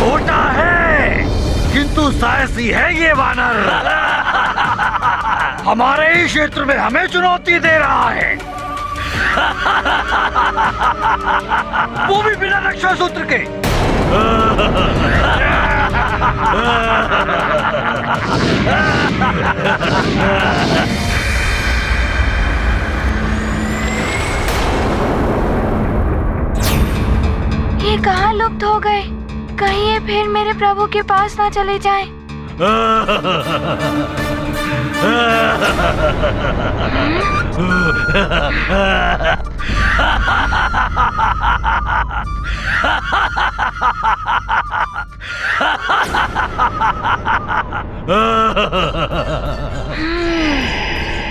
छोटा है किंतु साहसी है ये वानर। हमारे ही क्षेत्र में हमें चुनौती दे रहा है, वो भी बिना रक्षा सूत्र के। ये कहाँ लुप्त हो गए? कहीं ये फिर मेरे प्रभु के पास ना चले जाएं।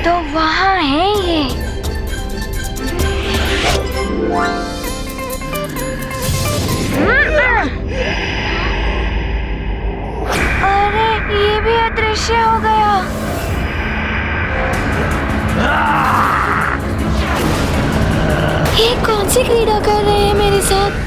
तो वहाँ है ये। अरे ये भी अदृश्य हो गया। ये कौन सी क्रीड़ा कर रहे हैं मेरे साथ?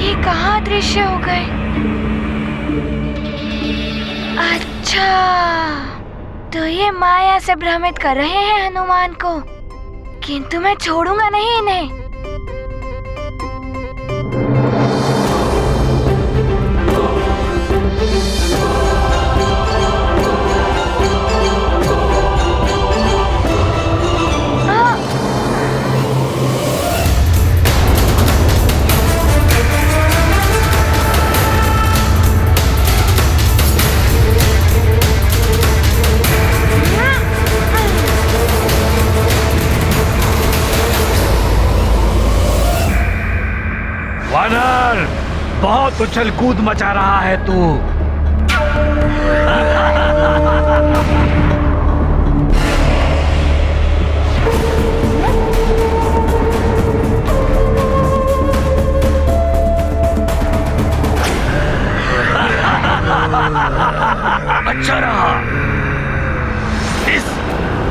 ये कहाँ अदृश्य हो गए? अच्छा, तो ये माया से भ्रमित कर रहे हैं हनुमान को, किंतु मैं छोड़ूंगा नहीं इन्हें। वानर, बहुत उछल कूद मचा रहा है तू। अच्छा रहा, इस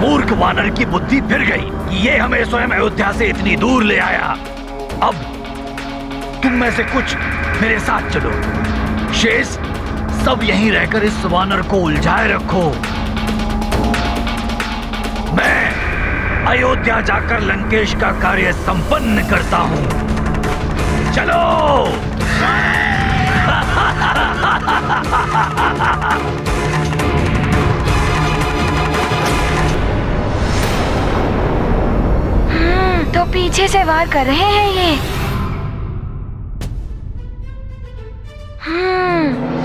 मूर्ख वानर की बुद्धि फिर गई कि ये हमें स्वयं अयोध्या से इतनी दूर ले आया। अब तुम में से कुछ मेरे साथ चलो, शेष सब यहीं रहकर इस वानर को उलझाए रखो। मैं अयोध्या जाकर लंकेश का कार्य संपन्न करता हूं। चलो। तो पीछे से वार कर रहे हैं ये।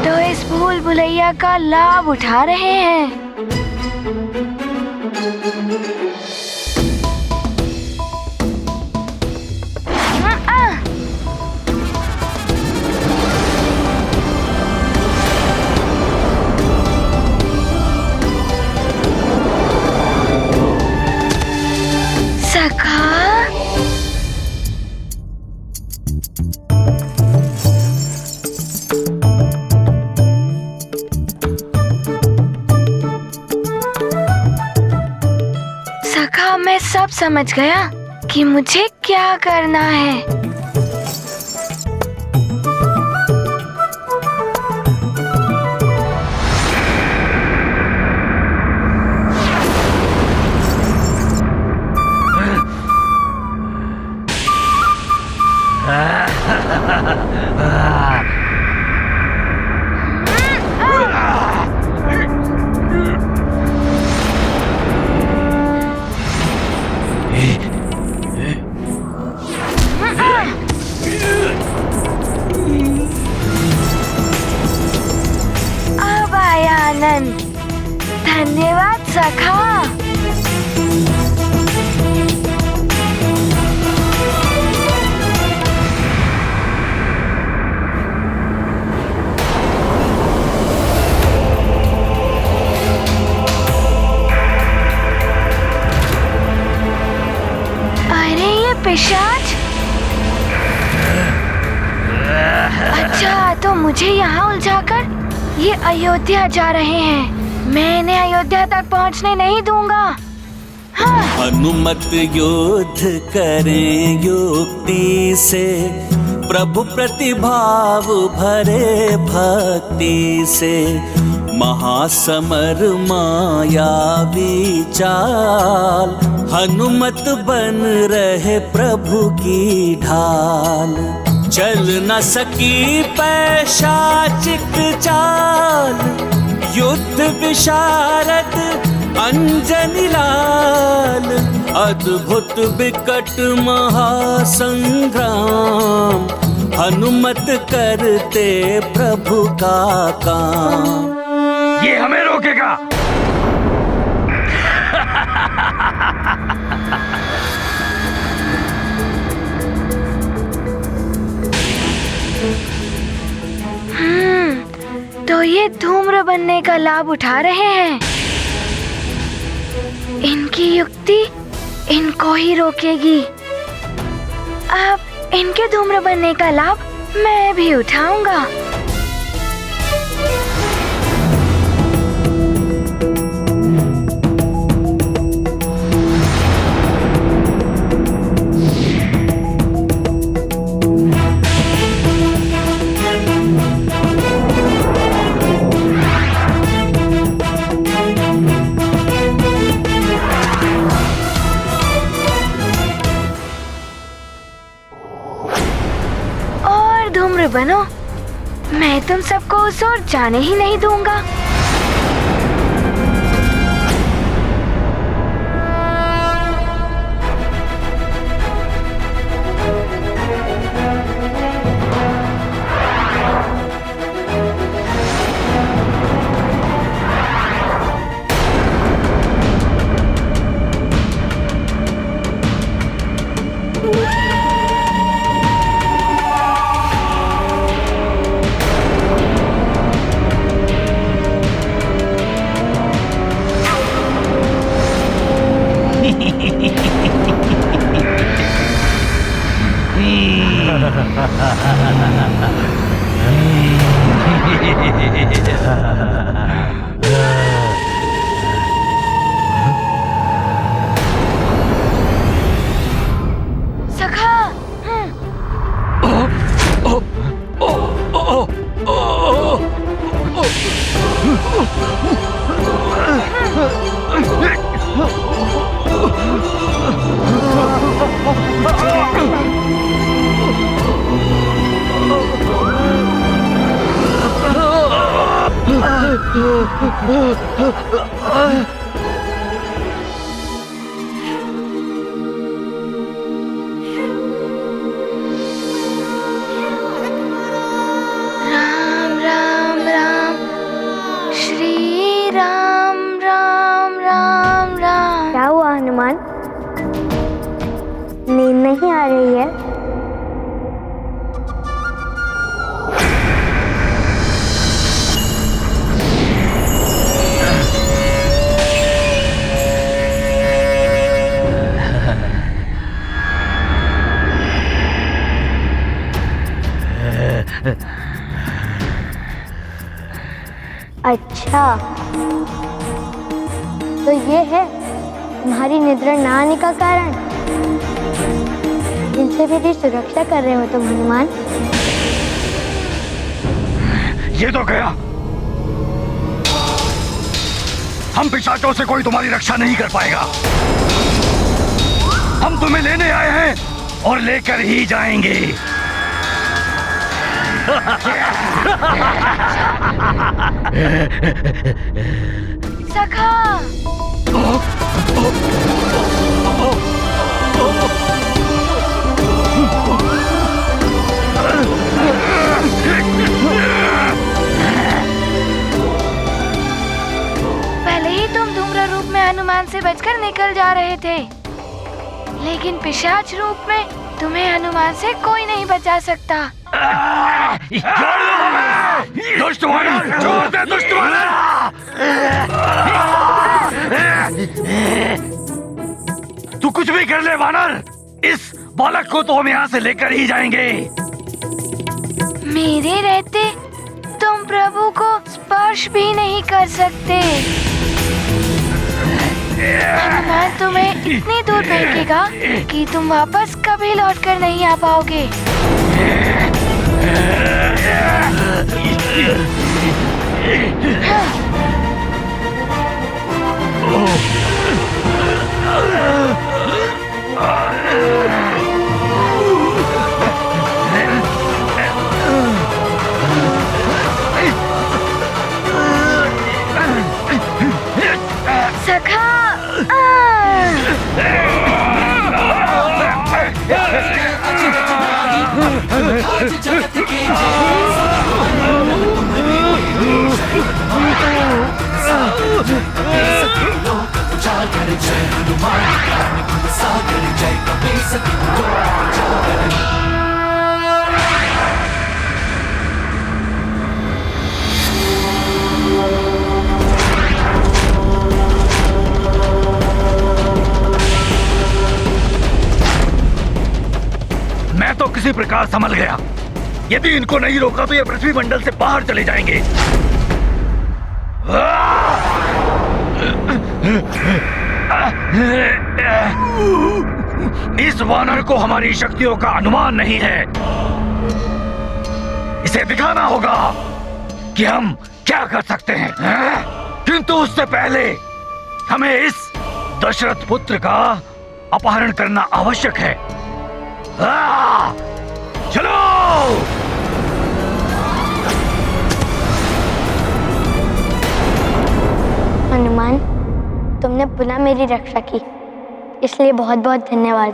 तो इस भूल भुलैया का लाभ उठा रहे हैं। सखा, मैं सब समझ गया कि मुझे क्या करना है। धन्यवाद सखा। अरे ये पिशाच! अच्छा, तो मुझे यहाँ उलझाकर ये अयोध्या जा रहे हैं। मैं इन्हें अयोध्या तक पहुंचने नहीं दूंगा। हाँ। हनुमत युद्ध करें युक्ति से, प्रभु प्रतिभाव भरे भक्ति से। महासमर मायावी चाल, हनुमत बन रहे प्रभु की ढाल। चल न सकी पैशाचिक चाल, युद्ध विशारद अंजनी लाल। अद्भुत विकट महासंग्राम, हनुमत करते प्रभु का काम। ये हमें रोकेगा? तो ये धूम्र बनने का लाभ उठा रहे हैं। इनकी युक्ति इनको ही रोकेगी। अब इनके धूम्र बनने का लाभ मैं भी उठाऊंगा। धूम्र बनो, मैं तुम सबको उस ओर जाने ही नहीं दूंगा। सखा। राम राम राम, श्री राम राम राम राम। क्या हुआ हनुमान, नींद नहीं आ रही है? अच्छा, तो ये है तुम्हारी निद्रा न आने का कारण। इनसे मेरी सुरक्षा कर रहे हो तुम हनुमान। ये तो गया। हम पिशाचों से कोई तुम्हारी रक्षा नहीं कर पाएगा। हम तुम्हें लेने आए हैं और लेकर ही जाएंगे। सखा। पहले ही तुम धूम्र रूप में हनुमान से बचकर निकल जा रहे थे, लेकिन पिशाच रूप में तुम्हें हनुमान से कोई नहीं बचा सकता। दुष्ट वानर, छोड़ दे दुष्ट वानर। तू कुछ भी कर ले वानर, इस बालक को तो हम यहाँ से लेकर ही जाएंगे। मेरे रहते तुम प्रभु को स्पर्श भी नहीं कर सकते। हनुमान तुम्हें इतनी दूर फेंकेगा कि तुम वापस कभी लौटकर नहीं आ पाओगे। सखा मैं तो किसी प्रकार संभल गया। यदि इनको नहीं रोका तो ये पृथ्वी मंडल से बाहर चले जाएंगे। इस वानर को हमारी शक्तियों का अनुमान नहीं है। इसे दिखाना होगा कि हम क्या कर सकते हैं। किंतु उससे पहले हमें इस दशरथ पुत्र का अपहरण करना आवश्यक है। चलो। हनुमान, तुमने पुनः मेरी रक्षा की, इसलिए बहुत बहुत धन्यवाद।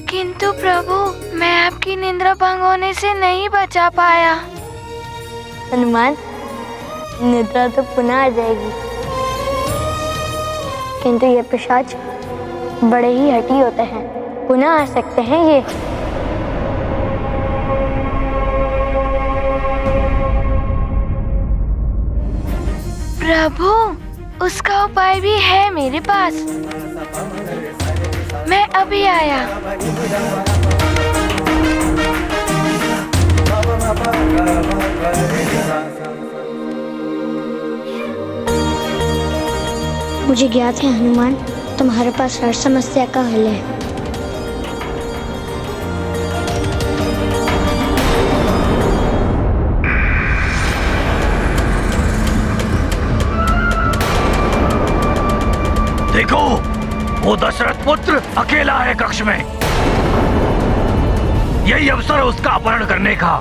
किंतु प्रभु, मैं आपकी निद्रा भंग होने से नहीं बचा पाया। हनुमान, निद्रा तो पुनः आ जाएगी, किंतु ये पिशाच बड़े ही हठी होते हैं, पुनः आ सकते हैं ये। प्रभु, उसका उपाय भी है मेरे पास। मैं अभी आया। मुझे ज्ञात है हनुमान, तुम्हारे पास हर समस्या का हल है। देखो, वो दशरथ पुत्र अकेला है कक्ष में। यही अवसर है उसका अपहरण करने का।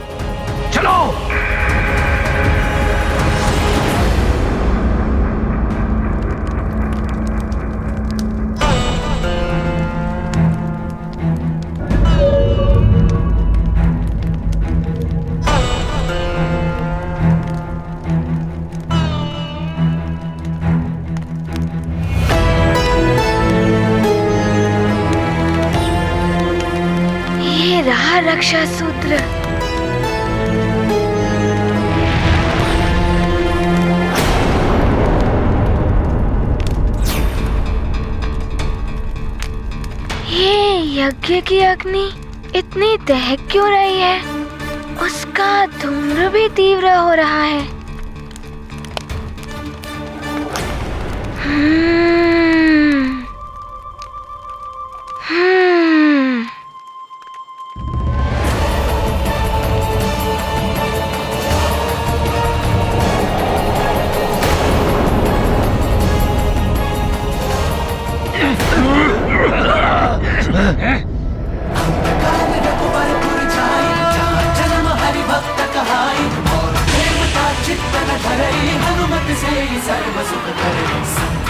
चलो। रक्षा सूत्र। ये यज्ञ की अग्नि इतनी दहक क्यों रही है? उसका धूम्र भी तीव्र हो रहा है।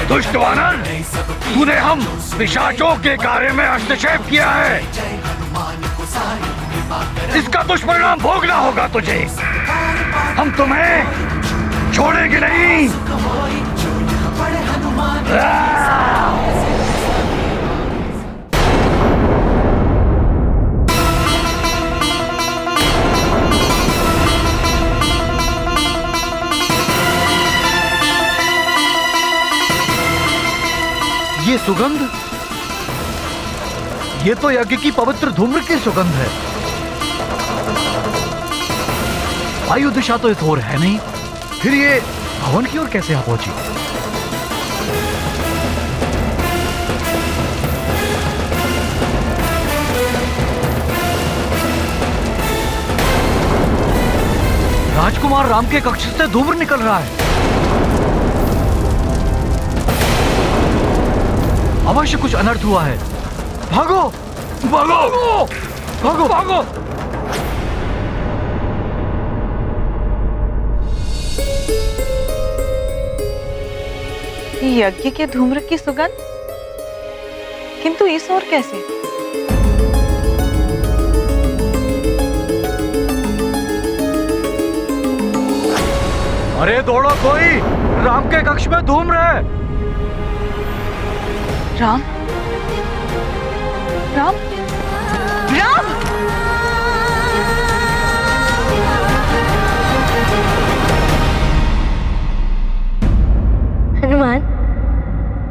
दुष्ट वानर, तूने हम पिशाचों के कार्य में हस्तक्षेप किया है। इसका दुष्परिणाम भोगना होगा तुझे। हम तुम्हें छोड़ेंगे नहीं। ये सुगंध, ये तो यज्ञ की पवित्र धूम्र की सुगंध है। वायु दिशा तो इस ओर है नहीं, फिर ये भवन की ओर कैसे यहाँ पहुंची? राजकुमार राम के कक्ष से धूम्र निकल रहा है। अवश्य कुछ अनर्थ हुआ है। भागो भागो भागो भागो। यज्ञ के धूम्र की सुगंध, किंतु इस ओर कैसे? अरे दौड़ो कोई, राम के कक्ष में धूम्र है। राम राम राम! हनुमान,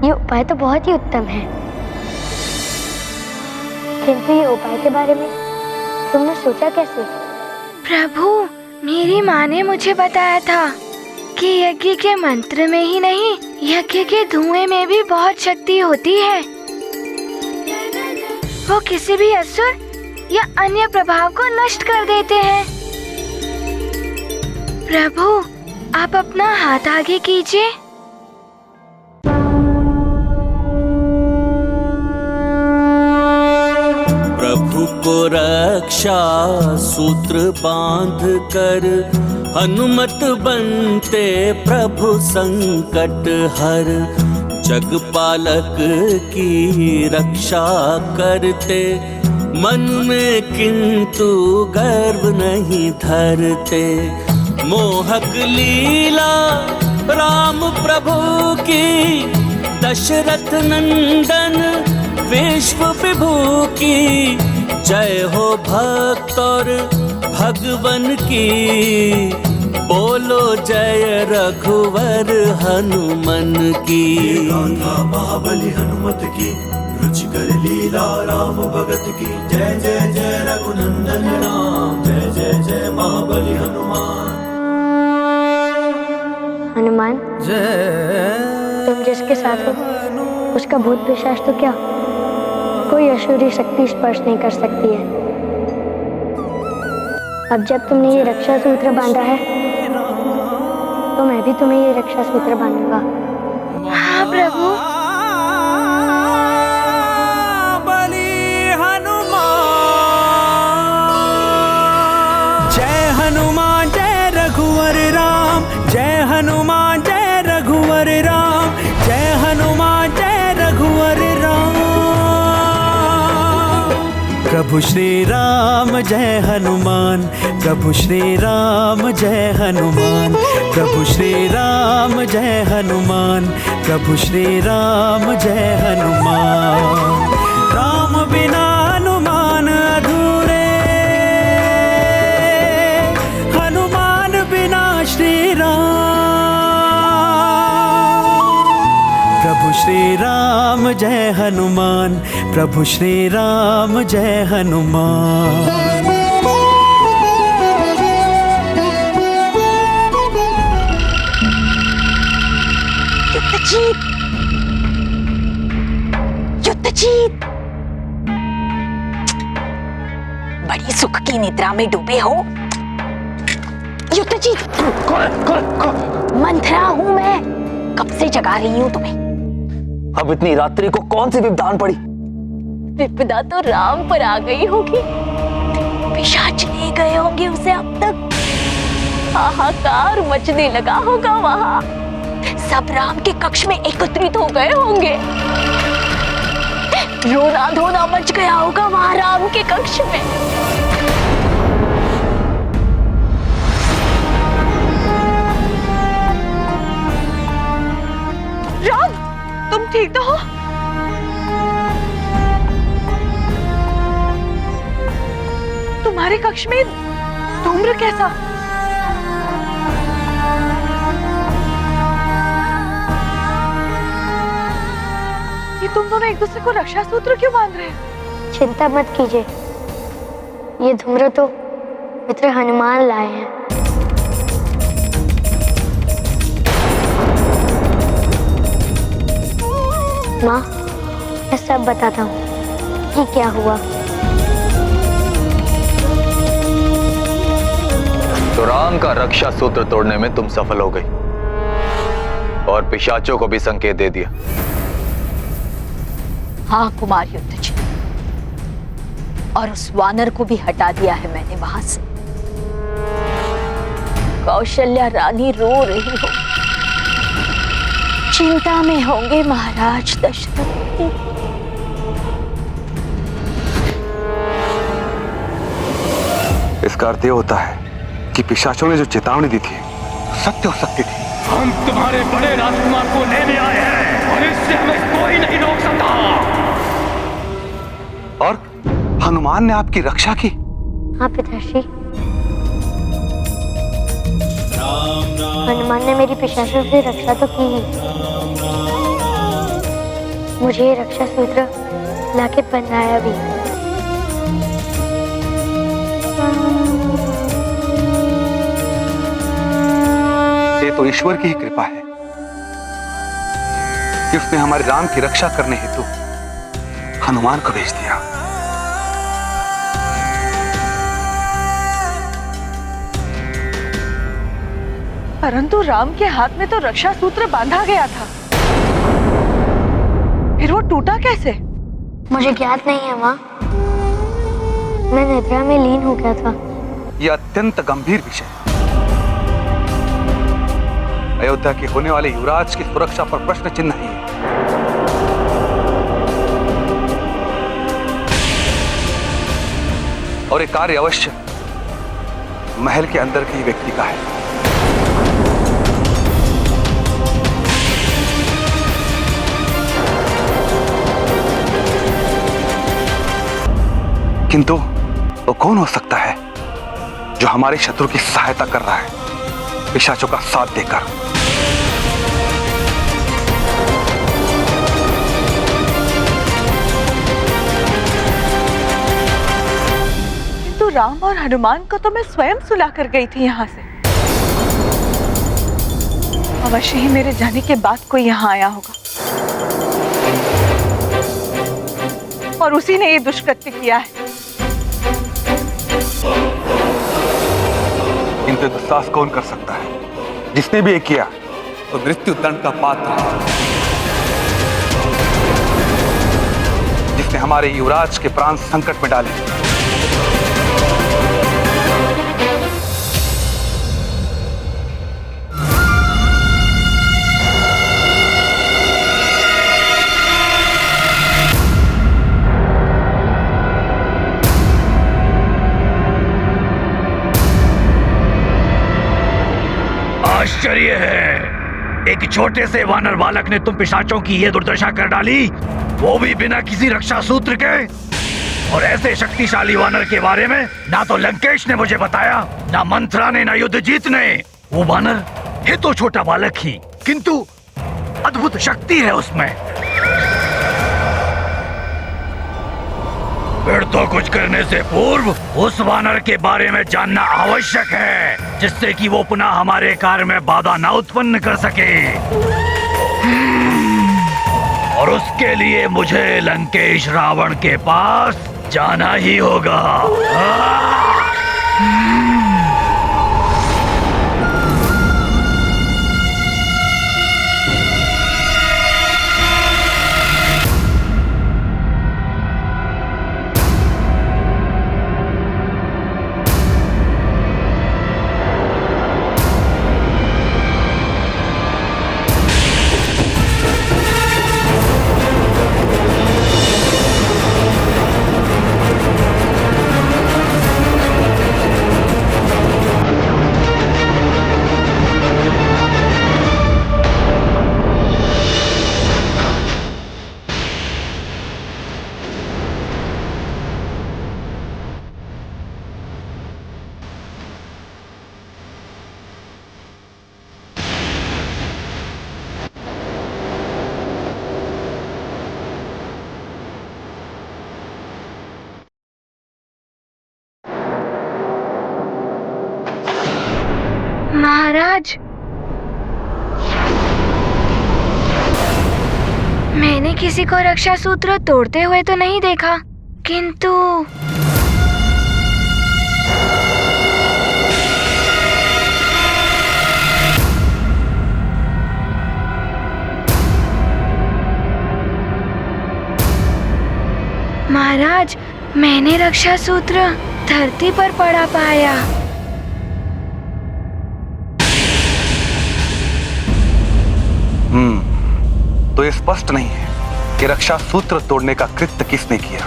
ये उपाय तो बहुत ही उत्तम है, किंतु ये उपाय के बारे में तुमने सोचा कैसे? प्रभु, मेरी माँ ने मुझे बताया था कि यज्ञ के मंत्र में ही नहीं, यज्ञ के धुएं में भी बहुत शक्ति होती है। वो किसी भी असुर या अन्य प्रभाव को नष्ट कर देते हैं। प्रभु, आप अपना हाथ आगे कीजिए। प्रभु को रक्षा सूत्र बांध कर, हनुमत बनते प्रभु संकट हर। जगपालक की रक्षा करते, मन में किंतु गर्व नहीं धरते। मोहक लीला राम प्रभु की, दशरथ नंदन विश्व विभू की। जय हो भक्त और भगवन की, बोलो जय रघुवर हनुमन की। गाथा महाबली हनुमत की, रुचिकर लीला राम भगत की। जय जय जय रघुनंदन राम, जय जय जय महाबली हनुमान। हनुमान, तुम जिसके साथ हो उसका भूत पिशाच तो क्या, कोई असुरी शक्ति स्पर्श नहीं कर सकती है। अब जब तुमने ये रक्षा सूत्र बांधा है, तो मैं भी तुम्हें ये रक्षा सूत्र बांधूंगा। हाँ प्रभु। बली हनुमान, जय हनुमान जय रघुवर राम, जय हनुमान जय रघुवर राम, जय हनुमान जय रघुवर राम। प्रभु श्री राम जय हनुमान, प्रभु श्री राम जय हनुमान, प्रभु श्री राम जय हनुमान, प्रभु श्री राम जय हनुमान। राम बिना हनुमान अधूरे, हनुमान बिना श्री राम। प्रभु श्री राम जय हनुमान, प्रभु श्री राम जय हनुमान। युद्धजीत, बड़ी सुख की निद्रा में डूबे हो। युद्धजीत, मंथरा हूं मैं, कब से जगा रही हूं तुम्हें। अब इतनी रात्रि को कौन सी विपदान पड़ी? विपदा तो राम पर आ गई होगी, पिशाच ले गए होंगे उसे अब तक। हाहाकार मचने लगा होगा वहां, सब राम के कक्ष में एकत्रित हो गए होंगे। रोना धोना मच गया होगा वहां राम के कक्ष में। राम, तुम ठीक तो हो? तुम्हारे कक्ष में धूम्र कैसा? ये तुम दोनों एक दूसरे को रक्षा सूत्र क्यों बांध रहे हैं? चिंता मत कीजिए, ये धूम्र तो मित्र हनुमान लाए हैं। माँ, मैं सब बताता हूँ कि क्या हुआ। तो राम का रक्षा सूत्र तोड़ने में तुम सफल हो गई और पिशाचों को भी संकेत दे दिया। हाँ कुमार युद्धजी, और उस वानर को भी हटा दिया है मैंने वहां से। कौशल्या रानी रो रही हो, चिंता में होंगे महाराज दशरथ। इसका अर्थ यह होता है कि पिशाचों ने जो चेतावनी दी थी सत्य हो सकती थी। हम तुम्हारे बड़े राजकुमार को लेने आए हैं और इससे हमें कोई नहीं रोक सकता। और हनुमान ने आपकी रक्षा की? हाँ पिताश्री, हनुमान ने मेरी पिशाचों से रक्षा तो की ही, मुझे ये रक्षा सूत्र लाके पहनाया भी। ये तो ईश्वर की ही कृपा है कि उसने हमारे राम की रक्षा करने हेतु हनुमान को भेज दिया। परंतु राम के हाथ में तो रक्षा सूत्र बांधा गया था, फिर वो टूटा कैसे? मुझे ज्ञात नहीं है माँ, मैं निद्रा में लीन हो गया था। यह अत्यंत गंभीर विषय है। अयोध्या के होने वाले युवराज की सुरक्षा पर प्रश्न चिन्ह ही है। और ये कार्य अवश्य महल के अंदर के ही व्यक्ति का है। किंतु वो कौन हो सकता है जो हमारे शत्रु की सहायता कर रहा है पिशाचों का साथ देकर? किंतु राम और हनुमान को तो मैं स्वयं सुला कर गई थी यहाँ से। अवश्य ही मेरे जाने के बाद कोई यहाँ आया होगा और उसी ने ये दुष्कृत्य किया है। इनसे दुस्साहस कौन कर सकता है? जिसने भी ये किया तो मृत्यु दंड का पात्र है। जिसने हमारे युवराज के प्राण संकट में डाले। आश्चर्य है, एक छोटे से वानर बालक ने तुम पिशाचों की ये दुर्दशा कर डाली, वो भी बिना किसी रक्षा सूत्र के। और ऐसे शक्तिशाली वानर के बारे में ना तो लंकेश ने मुझे बताया, ना मंथरा ने, ना युद्धजीत ने। वो वानर है तो छोटा बालक ही, किंतु अद्भुत शक्ति है उसमें। फिर तो कुछ करने से पूर्व उस वानर के बारे में जानना आवश्यक है, जिससे कि वो पुनः हमारे कार्य में बाधा न उत्पन्न कर सके। और उसके लिए मुझे लंकेश रावण के पास जाना ही होगा। महाराज, मैंने किसी को रक्षा सूत्र तोड़ते हुए तो नहीं देखा, किंतु महाराज, मैंने रक्षा सूत्र धरती पर पड़ा पाया। तो ये स्पष्ट नहीं है कि रक्षा सूत्र तोड़ने का कृत्य किसने किया।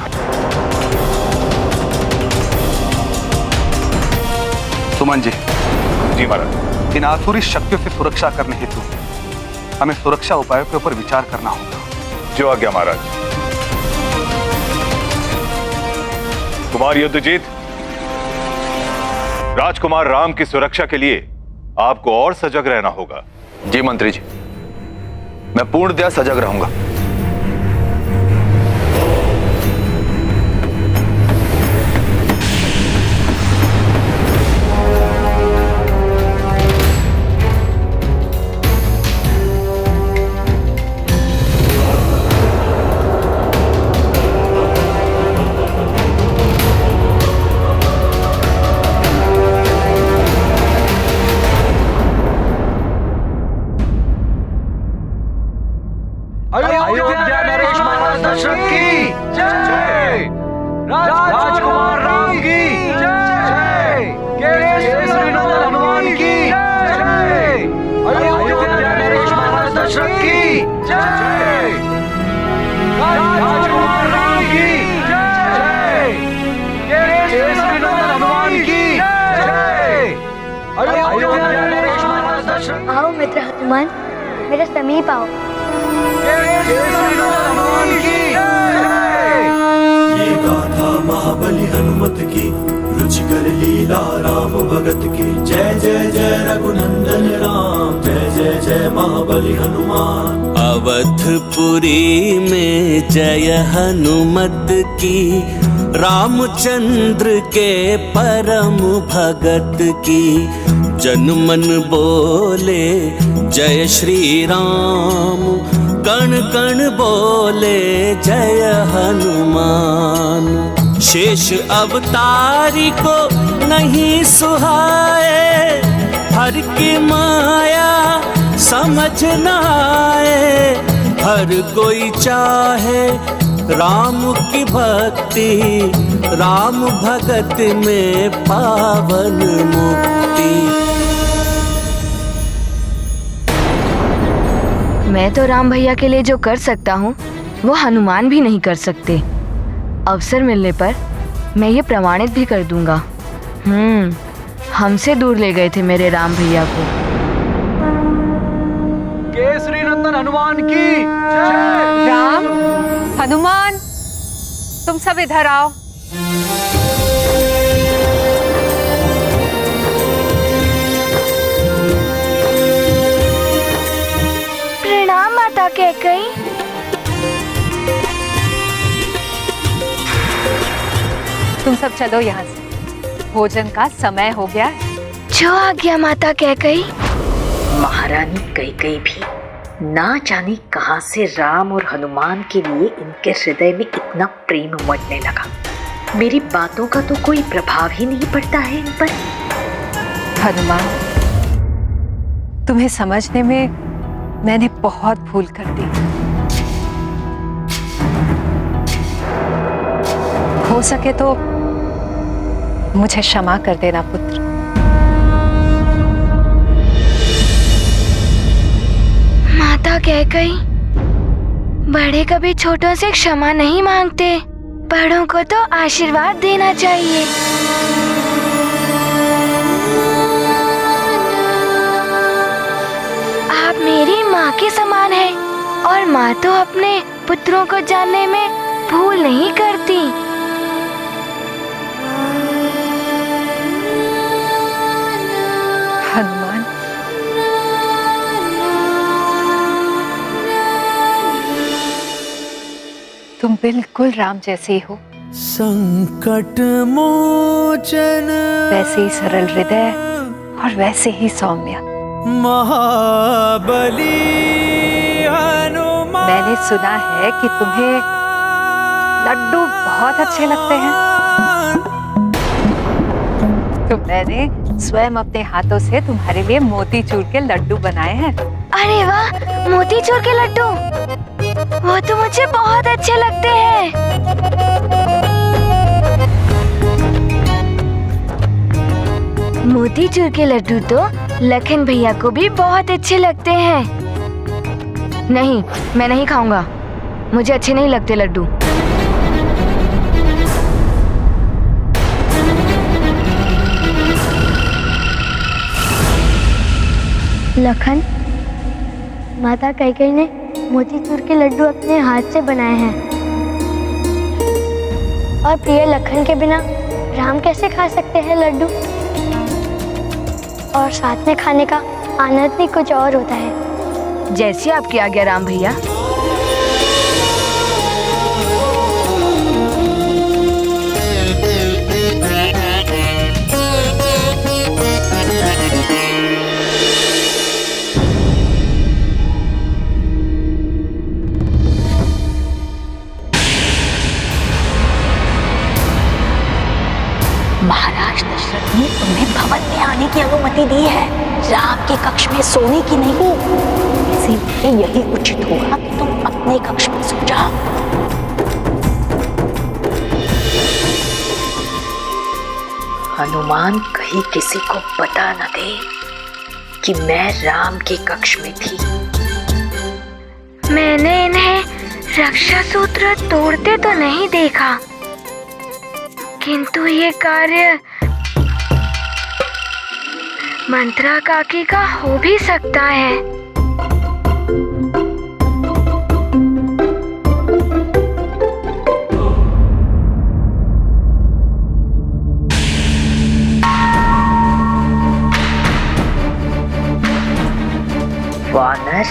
सुमन जी। जी महाराज। इन आसुरी शक्तियों से सुरक्षा करने हेतु हमें सुरक्षा उपायों के ऊपर विचार करना होगा। जो आज्ञा महाराज। कुमार युद्धजीत, राजकुमार राम की सुरक्षा के लिए आपको और सजग रहना होगा। जी मंत्री जी, मैं पूर्णतया सजग रहूंगा। अयोध्या नरेश महाराज दशरथ की जय। राजकुमार राम की जय। केसरी नंदन हनुमान की जय। अयोध्या नरेश महाराज दशरथ की जय। राजकुमार राम की जय। केसरी नंदन हनुमान की जय। अयोध्या नरेश महाराज दशरथ। आओ मित्र हनुमान, मेरे समीप आओ। ये गाथा महाबली हनुमत की, रुचिकर लीला राम भगत की। जय जय जय रघुनंदन राम, जय जय जय महाबली हनुमान। अवधपुरी में जय हनुमत की, रामचंद्र के परम भगत की। जन मन बोले जय श्री राम, कण कण बोले जय हनुमान। शेष अवतारी को नहीं सुहाए, हर की माया समझ न आए। हर कोई चाहे राम की भक्ति, राम भगत में पावन मुक्ति। मैं तो राम भैया के लिए जो कर सकता हूँ वो हनुमान भी नहीं कर सकते। अवसर मिलने पर मैं ये प्रमाणित भी कर दूंगा। हमसे दूर ले गए थे मेरे राम भैया को। केसरी नंदन हनुमान की जय। राम, हनुमान, तुम सब इधर आओ। प्रणाम माता कैकेयी। तुम सब चलो यहाँ से, भोजन का समय हो गया है। जो आज्ञा माता कैकेयी। महारानी कैकेयी भी ना जाने कहां से राम और हनुमान के लिए इनके हृदय में इतना प्रेम उमड़ने लगा। मेरी बातों का तो कोई प्रभाव ही नहीं पड़ता है इन पर। हनुमान, तुम्हें समझने में मैंने बहुत भूल कर दी। हो सके तो मुझे क्षमा कर देना पुत्र। माता कैकेयी, बड़े कभी छोटों से क्षमा नहीं मांगते, बड़ों को तो आशीर्वाद देना चाहिए। आप मेरी माँ के समान हैं और माँ तो अपने पुत्रों को जानने में भूल नहीं करती। हनुमान, तुम बिल्कुल राम जैसे ही हो। संकट मोचन वैसे ही सरल हृदय और वैसे ही सौम्य। महाबली हनुमान। मैंने सुना है कि तुम्हें लड्डू बहुत अच्छे लगते हैं, तो मैंने स्वयं अपने हाथों से तुम्हारे लिए मोतीचूर के लड्डू बनाए हैं। अरे वाह, मोतीचूर के लड्डू, वो तो मुझे बहुत अच्छे लगते हैं। मोतीचूर के लड्डू तो लखन भैया को भी बहुत अच्छे लगते हैं। नहीं, मैं नहीं खाऊंगा, मुझे अच्छे नहीं लगते लड्डू। लखन, माता कैकेयी ने मोतीचूर के लड्डू अपने हाथ से बनाए हैं, और प्रिय लखन के बिना राम कैसे खा सकते हैं लड्डू? और साथ में खाने का आनंद भी कुछ और होता है। जैसी आपकी आज्ञा राम भैया। महाराज दशरथ ने तुम्हें भवन में आने की अनुमति दी है, राम के कक्ष में सोने की नहीं। इसीलिए यही उचित होगा कि तुम अपने कक्ष में सो जाओ। हनुमान कहीं किसी को पता न दे कि मैं राम के कक्ष में थी। मैंने इन्हें रक्षा सूत्र तोड़ते तो नहीं देखा, किंतु ये कार्य मंत्रा काकी का हो भी सकता है। वानर,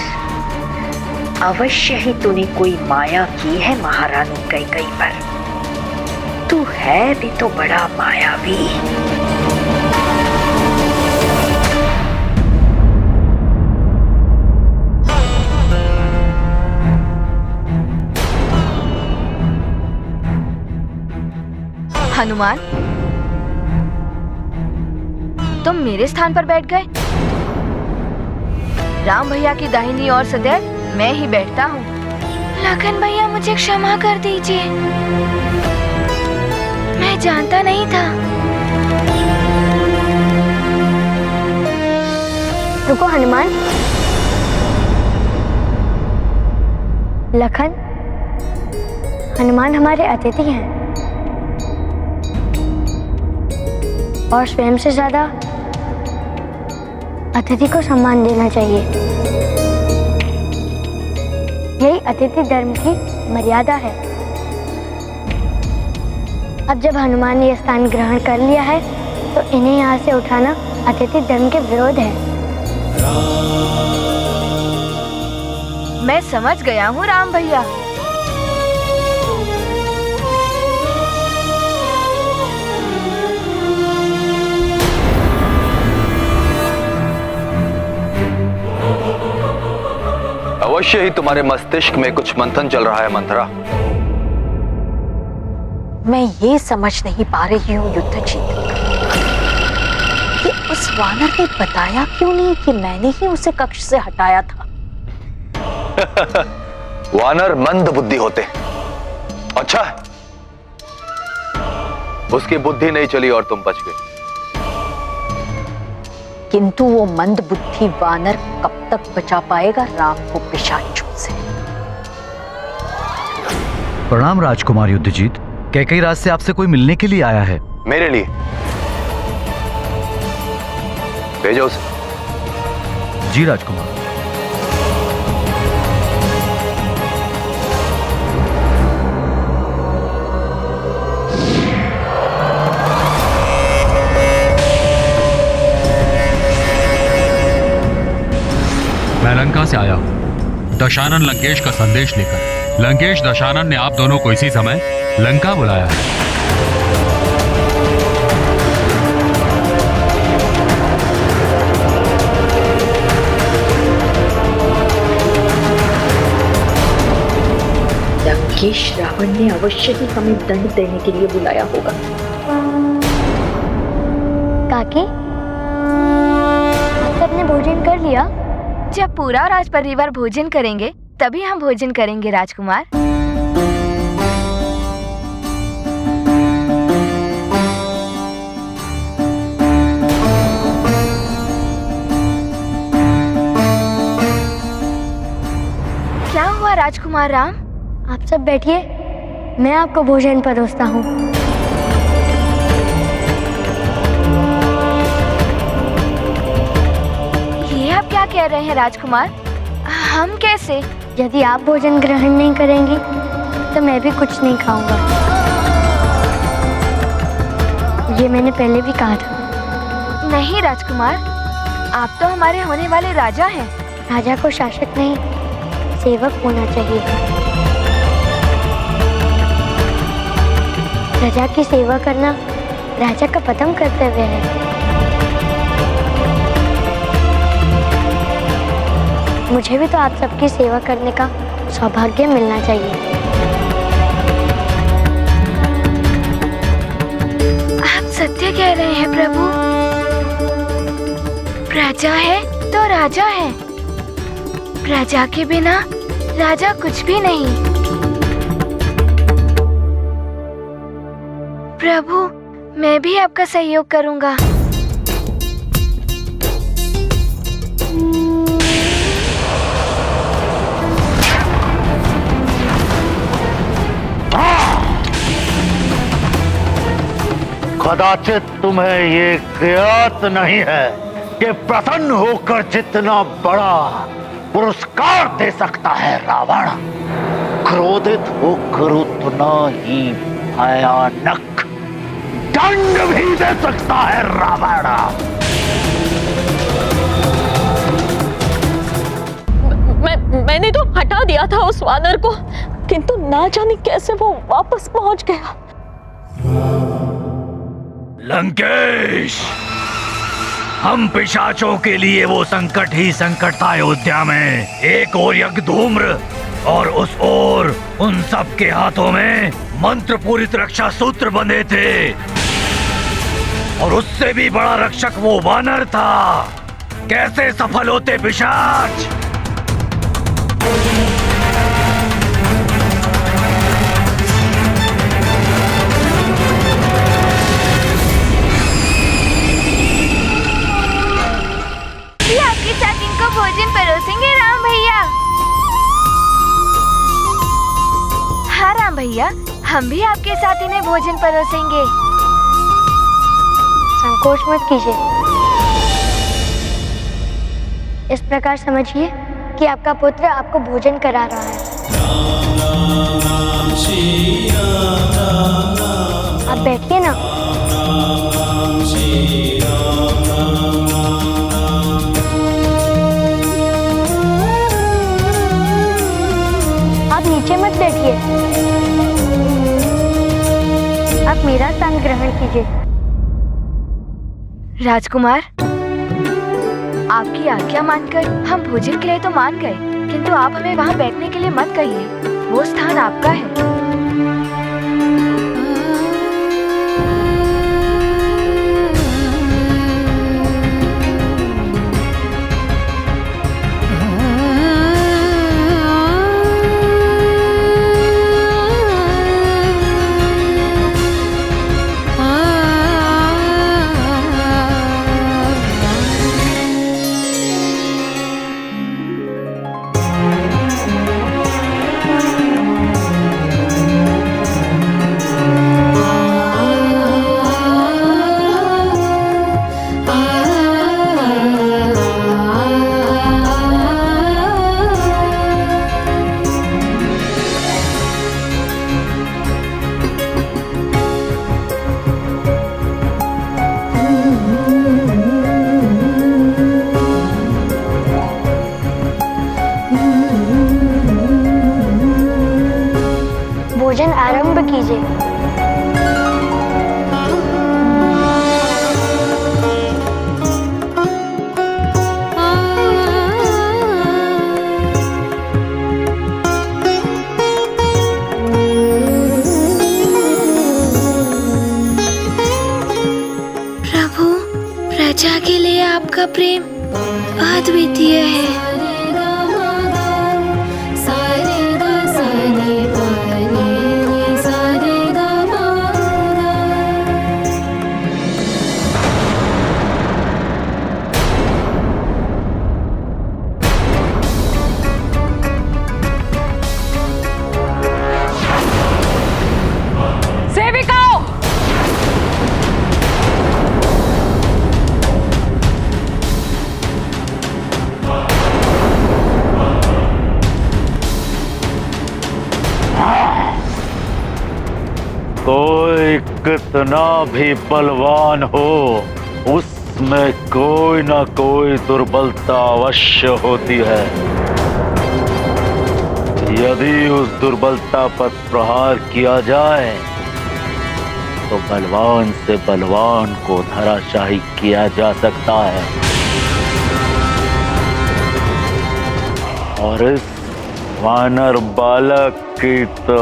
अवश्य ही तूने कोई माया की है महारानी कैकेयी पर। तू है भी तो बड़ा मायावी। हनुमान, तुम मेरे स्थान पर बैठ गए। राम भैया की दाहिनी ओर सदैव मैं ही बैठता हूँ। लखन भैया, मुझे क्षमा कर दीजिए, मैं जानता नहीं था। रुको हनुमान। लखन, हनुमान हमारे अतिथि हैं, और स्वयं से ज्यादा अतिथि को सम्मान देना चाहिए। यही अतिथि धर्म की मर्यादा है। अब जब हनुमान ने यह स्थान ग्रहण कर लिया है, तो इन्हें यहाँ से उठाना अतिथि धर्म के विरोध है। मैं समझ गया हूँ राम भैया। अवश्य ही तुम्हारे मस्तिष्क में कुछ मंथन चल रहा है मंथरा। मैं ये समझ नहीं पा रही हूँ युद्धजीत कि उस वानर ने बताया क्यों नहीं कि मैंने ही उसे कक्ष से हटाया था। वानर मंद बुद्धि होते। अच्छा है, उसकी बुद्धि नहीं चली और तुम बच गए। किंतु वो मंद बुद्धि वानर कब तक बचा पाएगा राम को पिशाचों से? प्रणाम राजकुमार युद्धजीत। कैकेयी राज से आपसे कोई मिलने के लिए आया है। मेरे लिए? भेजो उसे। जी राजकुमार। मैं लंका से आया हूँ दशानन लंकेश का संदेश लेकर। लंकेश दशानन ने आप दोनों को इसी समय लंका बुलाया है। ये श्रावण ने अवश्य ही हमें दंड देने के लिए बुलाया होगा। काकी, आप सबने भोजन कर लिया? जब पूरा राज परिवार भोजन करेंगे तभी हम भोजन करेंगे राजकुमार। क्या हुआ राजकुमार राम? आप सब बैठिए, मैं आपको भोजन परोसता हूँ। ये आप क्या कह रहे हैं राजकुमार? हम कैसे? यदि आप भोजन ग्रहण नहीं करेंगी तो मैं भी कुछ नहीं खाऊंगा। ये मैंने पहले भी कहा था। नहीं राजकुमार, आप तो हमारे होने वाले राजा हैं। राजा को शासक नहीं, सेवक होना चाहिए। प्रजा की सेवा करना राजा का प्रथम कर्तव्य है। मुझे भी तो आप सबकी सेवा करने का सौभाग्य मिलना चाहिए। आप सत्य कह रहे हैं प्रभु। प्रजा है तो राजा है, प्रजा के बिना राजा कुछ भी नहीं। प्रभु, मैं भी आपका सहयोग करूंगा। कदाचित तुम्हें ये ज्ञात नहीं है कि प्रसन्न होकर जितना बड़ा पुरस्कार दे सकता है रावण, क्रोधित होकर उतना ही भयानक दंड भी दे सकता है रावण। मैंने तो हटा दिया था उस वानर को, किंतु ना जाने कैसे वो वापस पहुंच गया। लंकेश, हम पिशाचों के लिए वो संकट ही संकट था अयोध्या में। एक ओर यज्ञ धूम्र और उस ओर उन सब के हाथों में मंत्र पूरित रक्षा सूत्र बंधे थे, और उससे भी बड़ा रक्षक वो वानर था। कैसे सफल होते पिशाच? आपके साथ इनको भोजन परोसेंगे राम भैया। हाँ राम भैया, हम भी आपके साथ इन्हें भोजन परोसेंगे। संकोच मत कीजिए। इस प्रकार समझिए कि आपका पुत्र आपको भोजन करा रहा है। आप बैठिए ना। आप नीचे मत बैठिए, आप मेरा स्थान ग्रहण कीजिए। राजकुमार, आपकी आज्ञा मानकर हम भोजन के लिए तो मान गए, किंतु आप हमें वहाँ बैठने के लिए मत कहिए। वो स्थान आपका है। भोजन आरंभ कीजिए। का प्रेम अद्वितीय है। कोई कितना भी बलवान हो, उसमें कोई ना कोई दुर्बलता अवश्य होती है। यदि उस दुर्बलता पर प्रहार किया जाए तो बलवान से बलवान को धराशायी किया जा सकता है। और इस वानर बालक की तो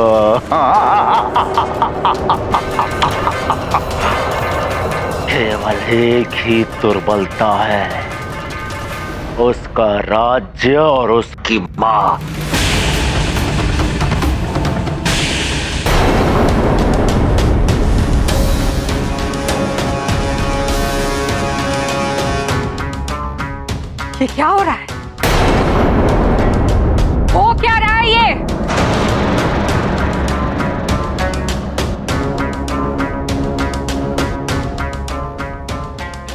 केवल एक ही दुर्बलता है, उसका राज्य और उसकी माँ। ये क्या हो रहा है? हो क्या रहा है ये?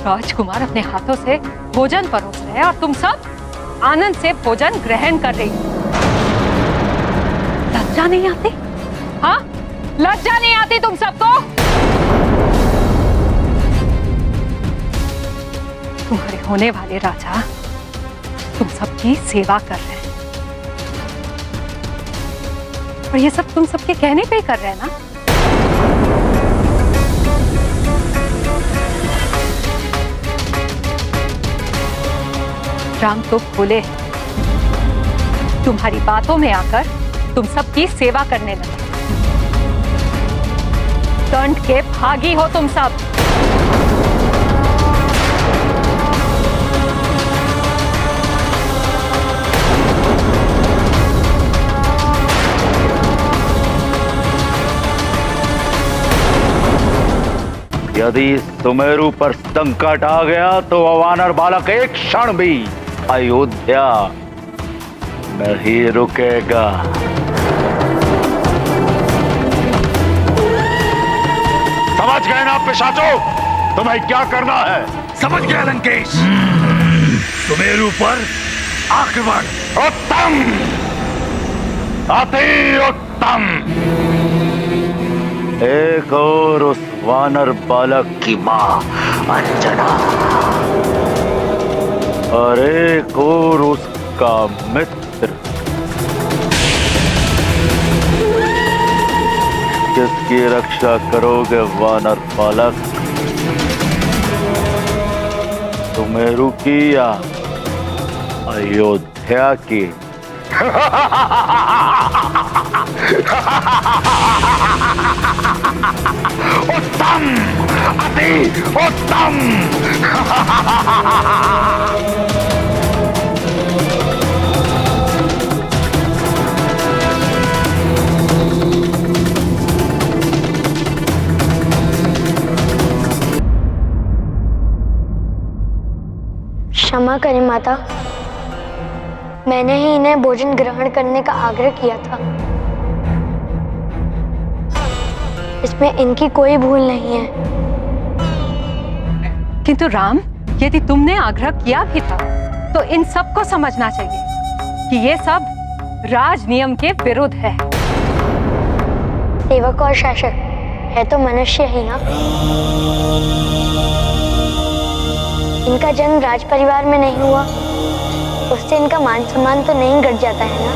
राजकुमार अपने हाथों से भोजन परोस रहे हैं और तुम सब आनंद से भोजन ग्रहण कर रही हो। लज्जा नहीं आती? हाँ, लज्जा नहीं आती तुम सबको? तुम्हारे होने वाले राजा तुम सबकी सेवा कर रहे हैं और ये सब तुम सबके कहने पे ही कर रहे हैं ना? राम तो खुले तुम्हारी बातों में आकर तुम सबकी सेवा करने लगे। दंड के भागी हो तुम सब। यदि सुमेरु पर संकट आ गया तो वानर बालक एक क्षण भी अयोध्या नहीं रुकेगा। समझ गए ना पिशाचों, तुम्हें क्या करना है? समझ गया लंकेश। सुमेरु पर आक्रमण। उत्तम, अति उत्तम। एक और उस वानर बालक की माँ अंजना और एक और उसका मित्र। किसकी रक्षा करोगे वानर बालक? सुमेरु की या अयोध्या की? उत्तम, अति उत्तम। क्षमा करें माता, मैंने ही इन्हें भोजन ग्रहण करने का आग्रह किया था। इसमें इनकी कोई भूल नहीं है। किंतु राम, यदि तुमने आग्रह किया भी था तो इन सबको समझना चाहिए कि ये सब राज नियम के विरुद्ध है। सेवक और शासक है तो मनुष्य ही ना। इनका जन्म राज परिवार में नहीं हुआ, उससे इनका मान सम्मान तो नहीं घट जाता है ना।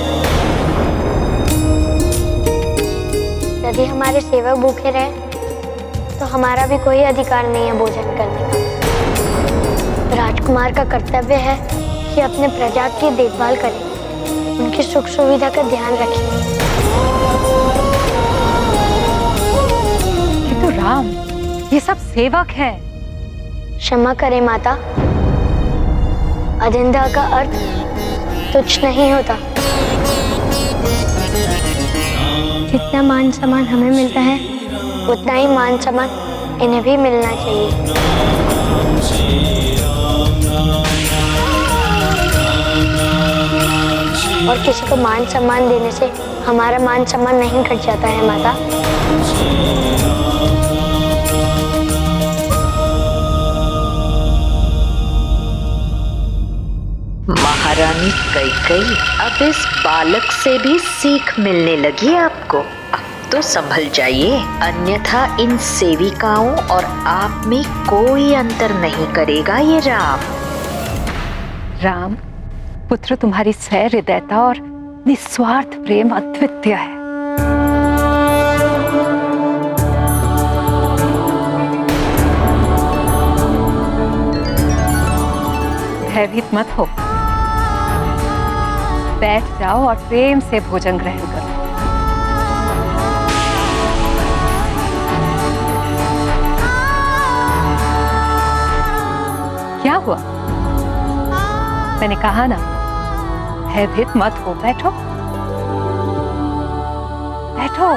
यदि हमारे सेवक भूखे रहे तो हमारा भी कोई अधिकार नहीं है भोजन करने का। राजकुमार का कर्तव्य है कि अपने प्रजा की देखभाल करें, उनकी सुख सुविधा का ध्यान रखें। किंतु राम, ये सब सेवक हैं। क्षमा करें माता, अजिंदा का अर्थ तुच्छ नहीं होता। जितना मान सम्मान हमें मिलता है उतना ही मान सम्मान इन्हें भी मिलना चाहिए। और किसी को मान सम्मान देने से हमारा मान सम्मान नहीं घट जाता है माता। महारानी कैकेयी, अब इस बालक से भी सीख मिलने लगी आपको। अब तो संभल जाइए, अन्यथा इन सेविकाओं और आप में कोई अंतर नहीं करेगा ये राम। राम पुत्र, तुम्हारी सहृदयता और निस्वार्थ प्रेम अद्वितीय है। भयभीत मत हो, बैठ जाओ और प्रेम से भोजन ग्रहण करो। क्या हुआ? मैंने कहा ना, भयभीत मत हो, बैठो बैठो।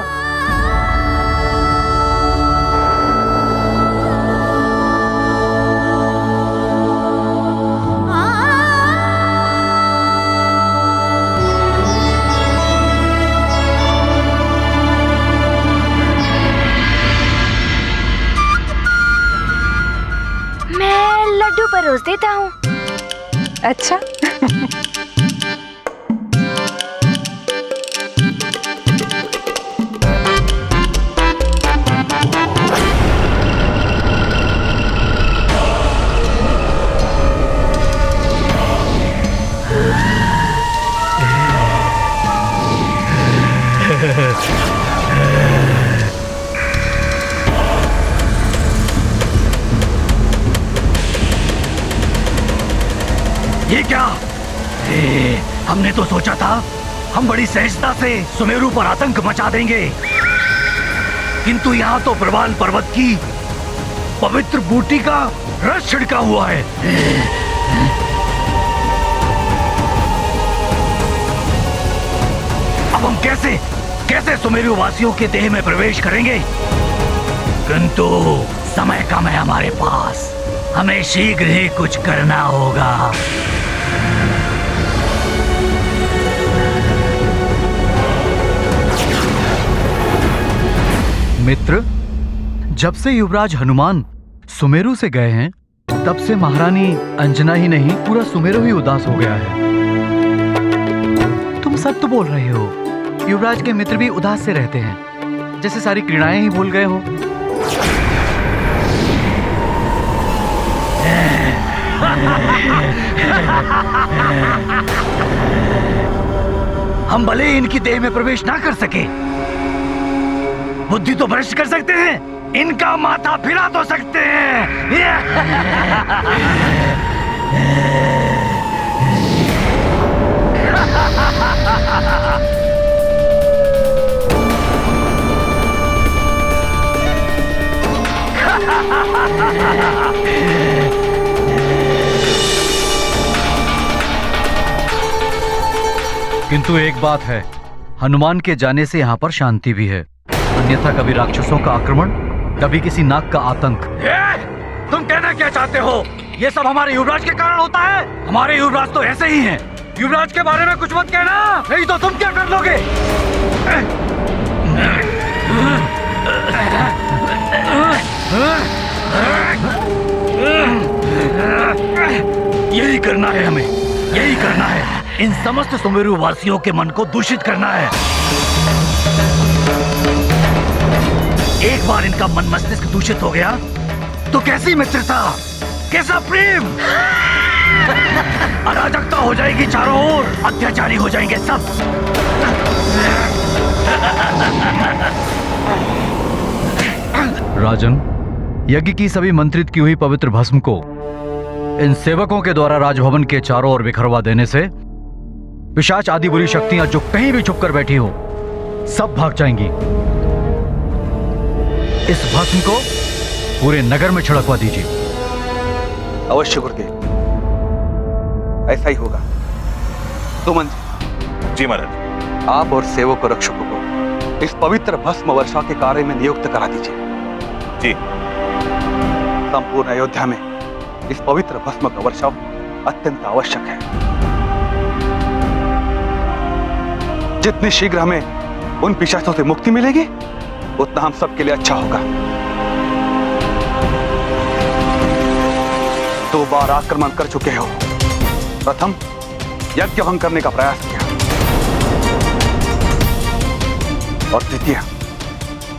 मैं लड्डू परोस देता हूँ। अच्छा। ये क्या? हमने तो सोचा था हम बड़ी सहजता से सुमेरु पर आतंक मचा देंगे, किंतु यहाँ तो प्रवाल पर्वत की पवित्र बूटी का रस छिड़का हुआ है। अब हम कैसे सुमेरु वासियों के देह में प्रवेश करेंगे? किंतु समय कम है हमारे पास, हमें शीघ्र ही कुछ करना होगा। मित्र, जब से युवराज हनुमान सुमेरु से गए हैं, तब से महारानी अंजना ही नहीं, पूरा सुमेरु ही उदास हो गया है। तुम सत्य तो बोल रहे हो, युवराज के मित्र भी उदास से रहते हैं, जैसे सारी क्रीड़ाएं ही भूल गए हो। हम भले ही इनकी देह में प्रवेश ना कर सके, बुद्धि तो भ्रष्ट कर सकते हैं, इनका माथा फिरा तो सकते हैं। किंतु एक बात है, हनुमान के जाने से यहाँ पर शांति भी है, अन्यथा कभी राक्षसों का आक्रमण, कभी किसी नाग का आतंक। तुम कहना क्या चाहते हो? ये सब हमारे युवराज के कारण होता है? हमारे युवराज तो ऐसे ही हैं। युवराज के बारे में कुछ मत कहना, नहीं तो तुम क्या कर लोगे? यही करना है हमें, यही करना है। इन समस्त सुमेरु वासियों के मन को दूषित करना है। एक बार इनका मन मस्तिष्क दूषित हो गया तो कैसी मित्रता, कैसा प्रेम, अराजकता हो जाएगी चारों ओर, अत्याचारी हो जाएंगे सब। राजन, यज्ञ की सभी मंत्रित की हुई पवित्र भस्म को इन सेवकों के द्वारा राजभवन के चारों ओर बिखरवा देने से पिशाच आदि बुरी शक्तियां जो कहीं भी छुपकर बैठी हो, सब भाग जाएंगी। इस भस्म को पूरे नगर में छिड़कवा दीजिए। अवश्य गुरुदेव। ऐसा ही होगा। सुमन जी महाराज। आप और सेवक और रक्षकों को इस पवित्र भस्म वर्षा के कार्य में नियुक्त करा दीजिए। जी। संपूर्ण अयोध्या में इस पवित्र भस्म का वर्षाव अत्यंत आवश्यक है। जितनी शीघ्र हमें उन पिशाचों से मुक्ति मिलेगी उतना हम सबके लिए अच्छा होगा। 2 बार आक्रमण कर चुके हो। प्रथम यज्ञ भंग करने का प्रयास किया और द्वितीय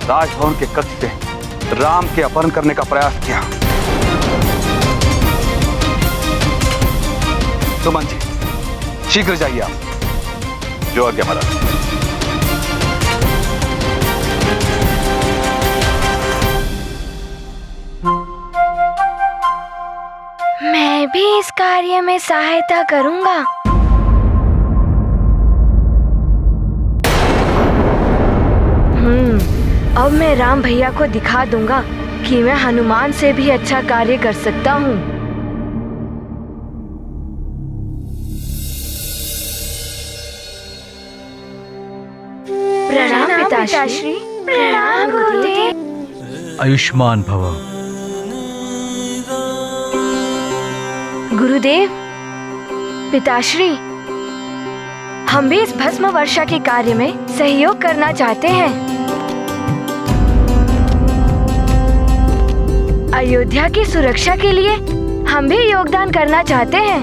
राजभवन के कक्ष से राम के अपहरण करने का प्रयास किया। सुमन जी, शीघ्र जाइए आप। जो आज्ञा महाराज। मैं भी इस कार्य में सहायता करूंगा। अब मैं राम भैया को दिखा दूंगा कि मैं हनुमान से भी अच्छा कार्य कर सकता हूँ। प्रणाम पिताश्री। प्रणाम गुरुदेव। आयुष्मान भव। गुरुदेव, पिताश्री, हम भी इस भस्म वर्षा के कार्य में सहयोग करना चाहते हैं। अयोध्या की सुरक्षा के लिए हम भी योगदान करना चाहते हैं।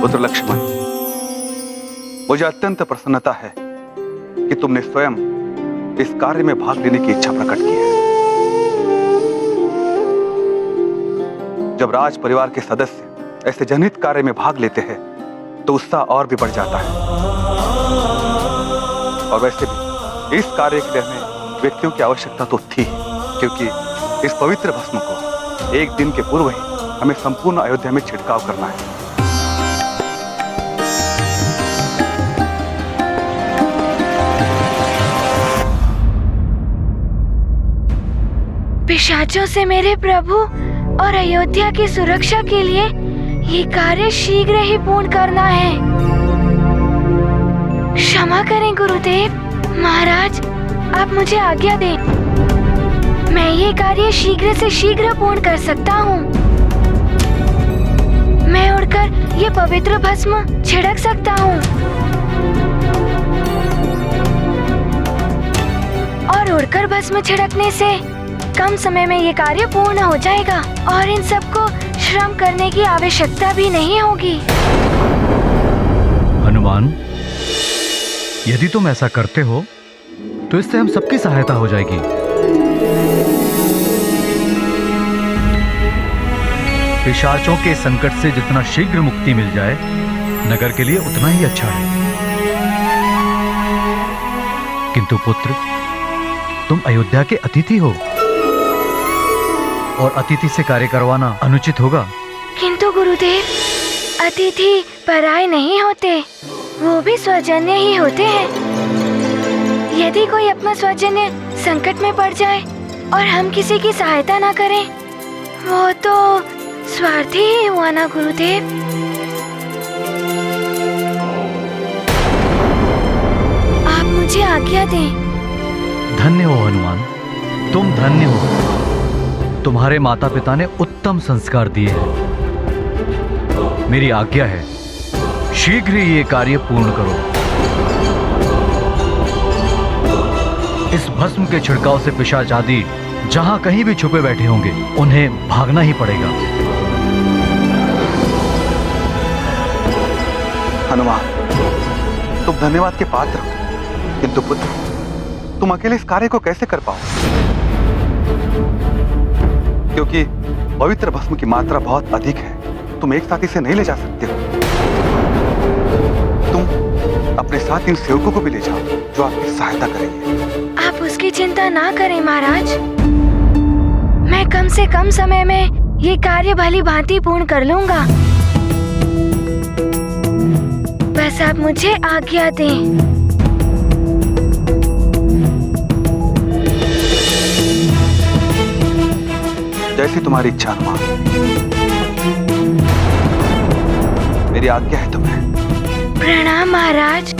पुत्र लक्ष्मण, मुझे अत्यंत प्रसन्नता है कि तुमने स्वयं इस कार्य में भाग लेने की इच्छा प्रकट की है। जब राज परिवार के सदस्य ऐसे जनहित कार्य में भाग लेते हैं तो उत्साह और भी बढ़ जाता है। और वैसे भी इस कार्य के लिए हमें व्यक्तियों की आवश्यकता तो थी, क्योंकि इस पवित्र भस्म को एक दिन के पूर्व ही हमें संपूर्ण अयोध्या में छिड़काव करना है। पिशाचों से मेरे प्रभु और अयोध्या की सुरक्षा के लिए ये कार्य शीघ्र ही पूर्ण करना है। क्षमा करें गुरुदेव। महाराज, आप मुझे आज्ञा दें। मैं ये कार्य शीघ्र से शीघ्र पूर्ण कर सकता हूँ। मैं उड़कर ये पवित्र भस्म छिड़क सकता हूँ और उड़कर भस्म छिड़कने से कम समय में ये कार्य पूर्ण हो जाएगा और इन सबको श्रम करने की आवश्यकता भी नहीं होगी। हनुमान, यदि तुम ऐसा करते हो तो इससे हम सबकी सहायता हो जाएगी। पिशाचों के संकट से जितना शीघ्र मुक्ति मिल जाए नगर के लिए उतना ही अच्छा है। किंतु पुत्र, तुम अयोध्या के अतिथि हो और अतिथि से कार्य करवाना अनुचित होगा। किंतु गुरुदेव, अतिथि पराये नहीं होते, वो भी स्वजन्य ही होते हैं। यदि कोई अपना स्वजन्य संकट में पड़ जाए और हम किसी की सहायता ना करें, वो तो स्वार्थी ही हुआ ना गुरुदेव। आप मुझे आज्ञा दें। धन्य हो हनुमान, तुम धन्य हो। तुम्हारे माता पिता ने उत्तम संस्कार दिए हैं। मेरी आज्ञा है, शीघ्र ही ये कार्य पूर्ण करो। इस भस्म के छिड़काव से पिशाच आदि जहां कहीं भी छुपे बैठे होंगे उन्हें भागना ही पड़ेगा। हनुमान, तुम धन्यवाद के पात्र हो, किंतु पुत्र, तुम अकेले इस कार्य को कैसे कर पाओ? क्योंकि पवित्र भस्म की मात्रा बहुत अधिक है, तुम एक साथ इसे नहीं ले जा सकते हो। तुम अपने साथ इन सेवकों को भी ले जाओ जो आपकी सहायता करेंगे। आप उसकी चिंता ना करें महाराज। मैं कम से कम समय में ये कार्य भली भांति पूर्ण कर लूंगा। बस आप मुझे आज्ञा दें। जैसी तुम्हारी इच्छा हनुमान। मेरी आज्ञा है तुम्हें। प्रणाम महाराज।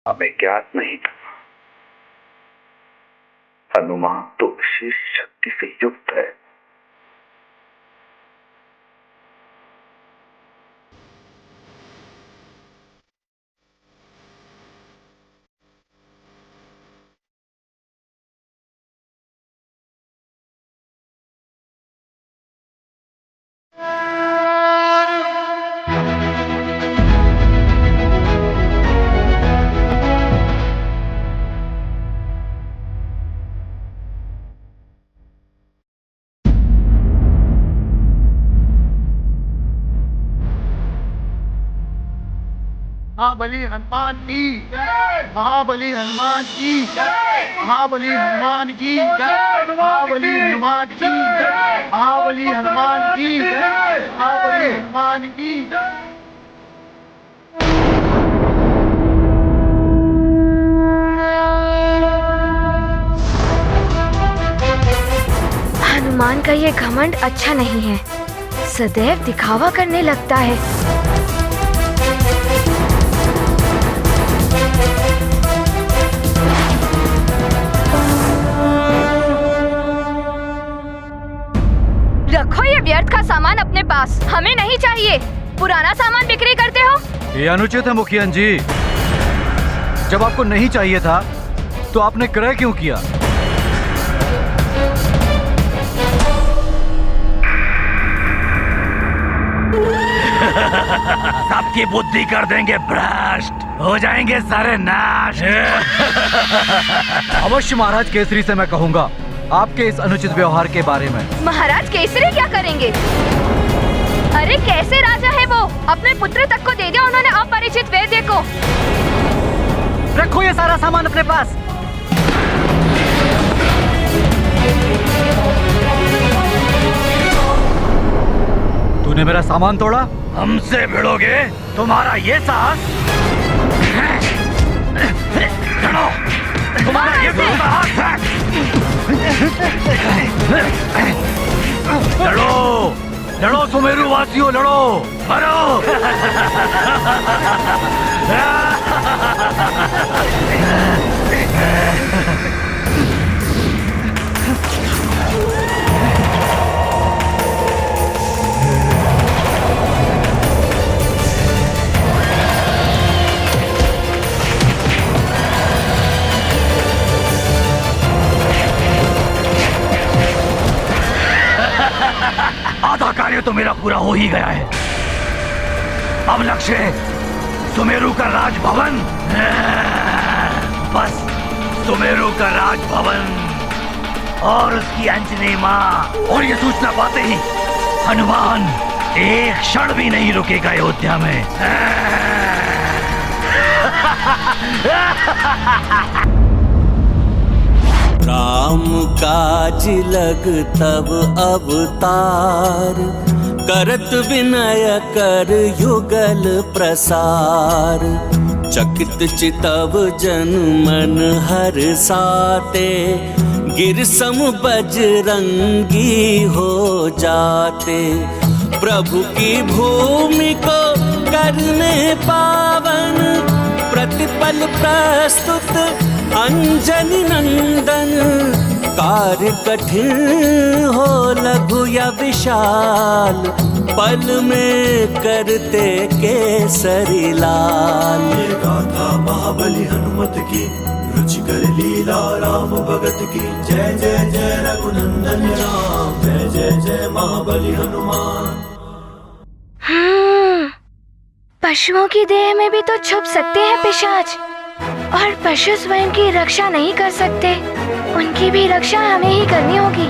हमें ज्ञात नहीं था हनुमान तो विशेष शक्ति से युक्त है। महाबली हनुमान की जय। महाबली हनुमान की जय। महाबली हनुमान की जय। महाबली हनुमान की जय। महाबली हनुमान की जय। महाबली हनुमान की जय। हनुमान का ये घमंड अच्छा नहीं है, सदैव दिखावा करने लगता है। रखो ये व्यर्थ का सामान अपने पास, हमें नहीं चाहिए। पुराना सामान बिक्री करते हो? ये अनुचित है मुखिया जी। जब आपको नहीं चाहिए था तो आपने क्रय क्यों किया? सबकी बुद्धि कर देंगे भ्रष्ट, हो जाएंगे सारे नाश। अवश्य महाराज केसरी से मैं कहूंगा आपके इस अनुचित व्यवहार के बारे में। महाराज केसरी क्या करेंगे? अरे कैसे राजा है वो? अपने पुत्र तक को दे दिया उन्होंने अपरिचित वैद्य को। रखो ये सारा सामान अपने पास। तूने मेरा सामान तोड़ा? हमसे भिड़ोगे? तुम्हारा ये साहस? लड़ो! तुम्हारा ये साहस है? लड़ो! लड़ो सुमेरु वासियों, लड़ो! मरो! आधा कार्य तो मेरा पूरा हो ही गया है। अब लक्ष्य है सुमेरु का राजभवन। बस सुमेरु का राजभवन और उसकी अंजनी माँ। और ये सूचना पाते ही हनुमान एक क्षण भी नहीं रुकेगा अयोध्या में। राम काज लग तब अवतार, करत विनय कर युगल प्रसार। चकित चितव जन मन हर साते, गिर सम बजरंगी हो जाते। प्रभु की भूमि को करने पावन, प्रतिपल प्रस्तुत अंजनी नंदन। कार्य कठिन हो लघु या विशाल, पल में करते केसरी लाल। ये गाथा महाबली हनुमत की, रुचिकर लीला राम भगत की जय जय जय रघुनंदन राम जय जय जय महाबली हनुमान। पशुओं की देह में भी तो छुप सकते हैं पिशाच, और पशु स्वयं की रक्षा नहीं कर सकते, उनकी भी रक्षा हमें ही करनी होगी।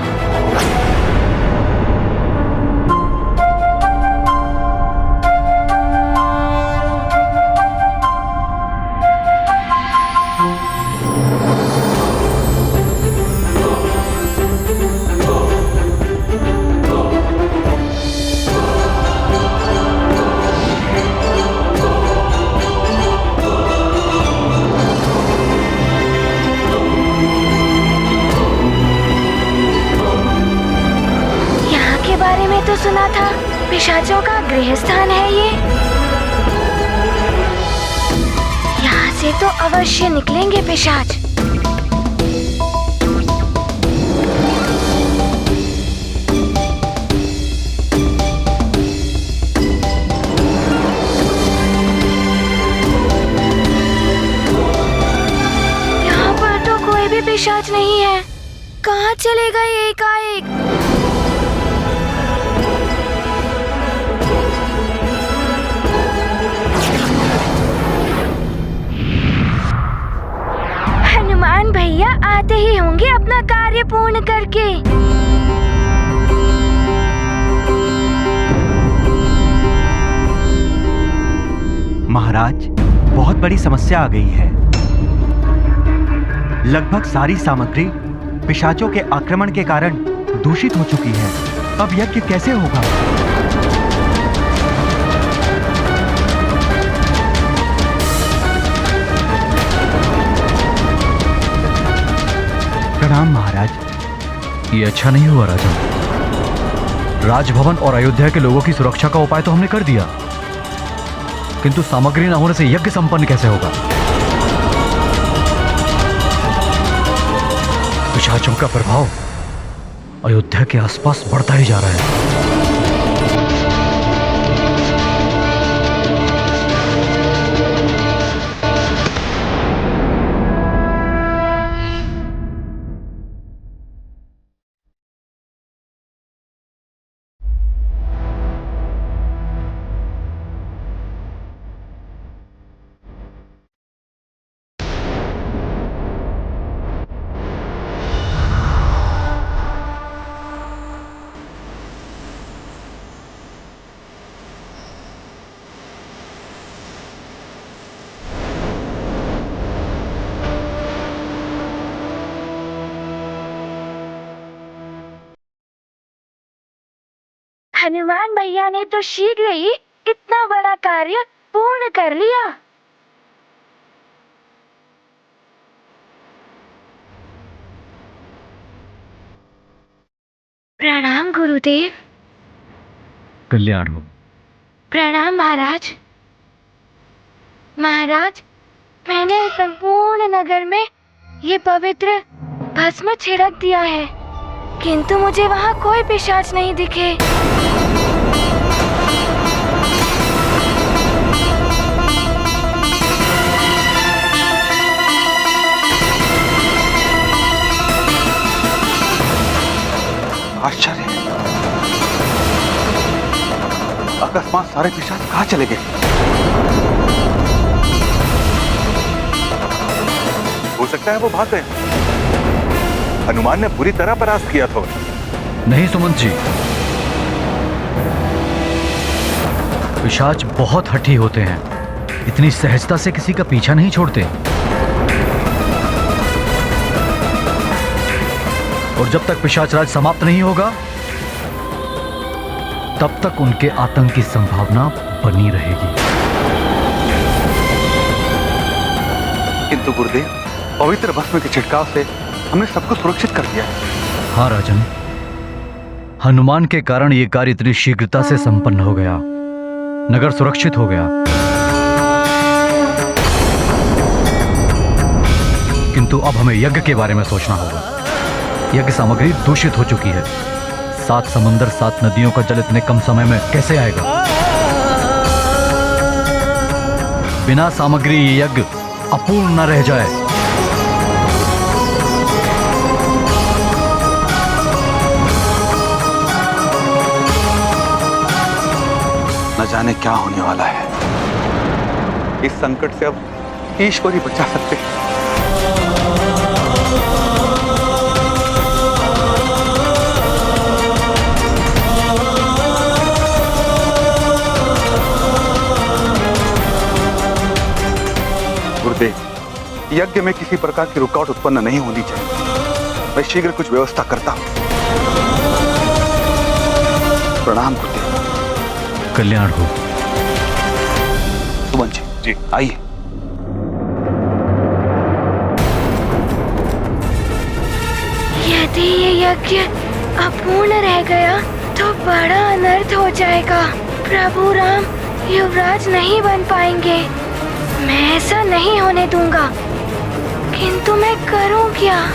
तो सुना था पिशाचों का गृह स्थान है ये। यहाँ से तो अवश्य निकलेंगे पिशाच। यहाँ पर तो कोई भी पिशाच नहीं है, कहाँ चले गए एकाएक? हनुमान भैया आते ही होंगे अपना कार्य पूर्ण करके। महाराज, बहुत बड़ी समस्या आ गई है। लगभग सारी सामग्री पिशाचों के आक्रमण के कारण दूषित हो चुकी है। अब यज्ञ कैसे होगा? प्रणाम महाराज। ये अच्छा नहीं हुआ राजन। राजभवन और अयोध्या के लोगों की सुरक्षा का उपाय तो हमने कर दिया, किंतु सामग्री न होने से यज्ञ संपन्न कैसे होगा? पिशाचों का प्रभाव अयोध्या के आसपास बढ़ता ही जा रहा है। हनुमान भैया ने तो शीघ्र ही इतना बड़ा कार्य पूर्ण कर लिया। प्रणाम गुरुदेव। कल्याण हो। प्रणाम महाराज। महाराज, मैंने संपूर्ण नगर में ये पवित्र भस्म छिड़क दिया है, किंतु मुझे वहाँ कोई पिशाच नहीं दिखे। आश्चर्य, अकस्मात सारे पिशाच कहाँ चले गए? हो सकता है वो भाग गए। हनुमान ने पूरी तरह परास्त किया था। नहीं सुमंत जी, पिशाच बहुत हठी होते हैं, इतनी सहजता से किसी का पीछा नहीं छोड़ते। और जब तक पिशाच राज समाप्त नहीं होगा, तब तक उनके आतंक की संभावना बनी रहेगी। किंतु गुरुदेव, पवित्र भस्म के छिड़काव से हमने सबको सुरक्षित कर दिया है। हाँ राजन, हनुमान के कारण यह कार्य इतनी शीघ्रता से संपन्न हो गया, नगर सुरक्षित हो गया। किंतु अब हमें यज्ञ के बारे में सोचना होगा। यज्ञ सामग्री दूषित हो चुकी है। 7 समुंदर 7 नदियों का जल इतने कम समय में कैसे आएगा? बिना सामग्री ये यज्ञ अपूर्ण न रह जाए। जाने क्या होने वाला है। इस संकट से अब ईश्वर ही बचा सकते हैं। गुरुदेव, यज्ञ में किसी प्रकार की रुकावट उत्पन्न नहीं होनी चाहिए। मैं शीघ्र कुछ व्यवस्था करता हूं। प्रणाम गुरुदेव। कल्याण हो। सुमन जी आइए। यदि ये यज्ञ अपूर्ण रह गया तो बड़ा अनर्थ हो जाएगा। प्रभु राम युवराज नहीं बन पाएंगे। मैं ऐसा नहीं होने दूंगा। किंतु मैं करूं क्या?